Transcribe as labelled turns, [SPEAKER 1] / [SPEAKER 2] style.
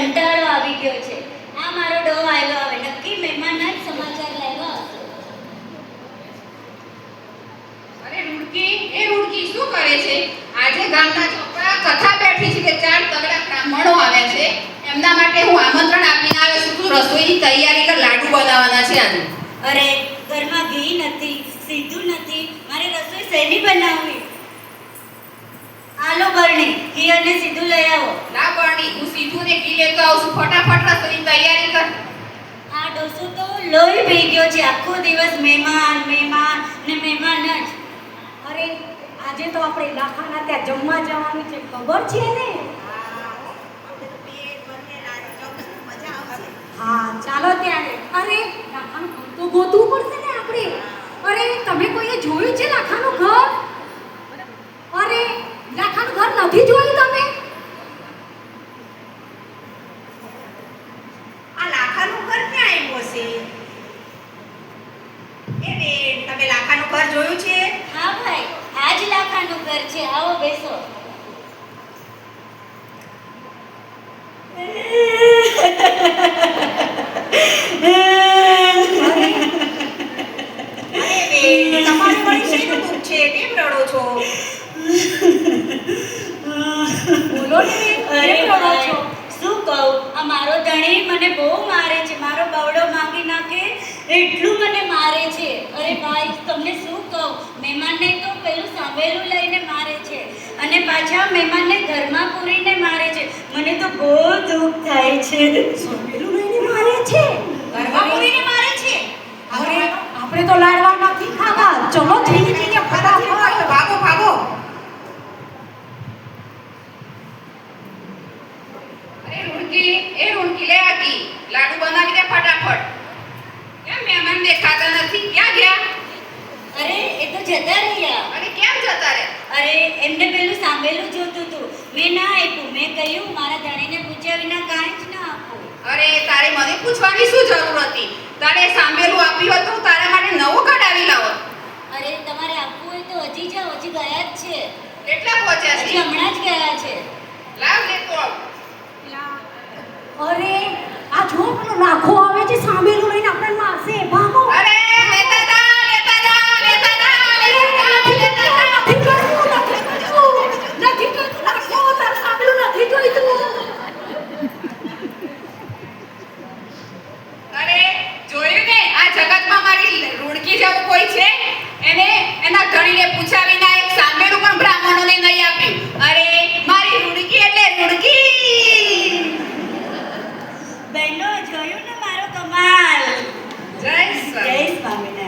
[SPEAKER 1] કંટાળો આવી ગયો છે. આ મારો ડો આવ્યો હવે નક્કી મહેમાનના જ સમાચાર લાવ્યા હશે.
[SPEAKER 2] અરે રૂડકી શું કરે છે? આજે ગામના ચોપડા કથા બેઠી છે કે 4 તગડા બ્રાહ્મણો આવ્યા છે. એમના માટે હું આમંત્રણ આપીને આવ્યો છું. તું રસોઈની તૈયારી કર, લાડુ બનાવવાના છે આજે.
[SPEAKER 1] અરે ઘરમાં ઘી નથી, સીધું નથી, મારે રસોઈ શેની બનાવવી? આલો બરણી, ઘી અને સીધું લઈ આવો.
[SPEAKER 2] ના બરણી, હું સીધું ને ઘી લેતો આવું છું. ફટાફટ રસોઈની તૈયારી કર.
[SPEAKER 1] આ ડોસો તો લોહી પી ગયો છે. આખો દિવસ મહેમાન મહેમાન ને મહેમાન જ.
[SPEAKER 3] અરે આજે તો આપણે લાખાના ત્યાં જમવા જવાનું છે, ખબર છે ને? હા ચાલો ત્યારે. અરે લાખાનું ઘર તો ગોતવું પડશે ને આપણે. અરે તમે કોઈએ જોયું છે લાખાનું ઘર? અરે લાખાનું ઘર નથી જોયું તમે?
[SPEAKER 4] આ લાખાનું ઘર ક્યાં આવ્યું હશે? એ બેન, તમે લાખાનું ઘર જોયું છે?
[SPEAKER 1] હા ભાઈ, આ જ લાખાનું ઘર છે. આવો બેસો.
[SPEAKER 4] અરે બેન, તમારે વળી શેનું દુઃખ છે? કેમ રડો છો?
[SPEAKER 3] બોલો ને બેન,
[SPEAKER 1] અરે
[SPEAKER 3] કેમ રડો
[SPEAKER 1] ભાઈ,
[SPEAKER 3] છો?
[SPEAKER 1] શું કહું, આ મારો ધણી મને બહુ મારે છે. મારો બવડો માંગી નાખે એટલું મને મારે છે. અરે ભાઈ, તમને શું કહું, મહેમાનને તો પેલું સાંભળેલું લઈને મારે છે અને પાછા મહેમાનને ઘરમાં પૂરીને મારે છે. મને તો બહુ દુઃખ થાય છે.
[SPEAKER 3] પેલું લઈને મારે છે,
[SPEAKER 4] ઘરમાં પૂરીને મારે છે?
[SPEAKER 3] અરે આપણે તો લાડવા નથી ખાવા. ચલો જઈએ જઈએ ફટાફટ.
[SPEAKER 4] ભાગો ભાગો.
[SPEAKER 2] અરે રૂડકી લે આકી. લાડુ બનાવી દે ફટાફટ. કેમ મહેમાન દેખાતા નથી? ક્યાં ગયા?
[SPEAKER 1] અરે એ તો જતા રહ્યા.
[SPEAKER 2] અરે કેમ જતા રે?
[SPEAKER 1] અરે એમને પેલું સાંભળેલું જોતું હતું, મેં ના આપ્યું. મેં કહ્યું મારા ધણીને પૂછ્યા વિના કાંઈ જ ના આપું.
[SPEAKER 2] અરે તારે મને પૂછવાની શું જરૂર હતી? તારે સાંભળેલું આપ્યું હતું, તારા માટે નવું કઢાવી લાવો.
[SPEAKER 1] અરે તમારે આપવું હોય તો હજી જાઓ, હજી ગયા જ છે.
[SPEAKER 2] કેટલા પહોંચ્યા
[SPEAKER 1] હજી
[SPEAKER 2] છે?
[SPEAKER 1] હમણાં જ ગયા છે.
[SPEAKER 2] લાવ લેતો આવ.
[SPEAKER 3] અરે આ જો પેલો લાખો આવે છે, સામેલું લઈને આપણને મારશે. ભાગો.
[SPEAKER 2] અરે લેતા જા.
[SPEAKER 3] નથી કરતું લાખો, તાર સામેલું નથી જોઈતું.
[SPEAKER 2] અરે જોયું ને, આ જગતમાં મારી રૂડકી જેવું કોઈ છે? એને એના ધણીને પૂછ્યા વિના એક સાંભળેલું પણ બ્રાહ્મણોને નહીં આપ્યું. અરે મારી રૂડકી એટલે રૂડકી.
[SPEAKER 1] બહેનો જોયું ને મારો કમાલ.
[SPEAKER 2] જય સ્વામી.
[SPEAKER 1] જય સ્વામિનારાયણ.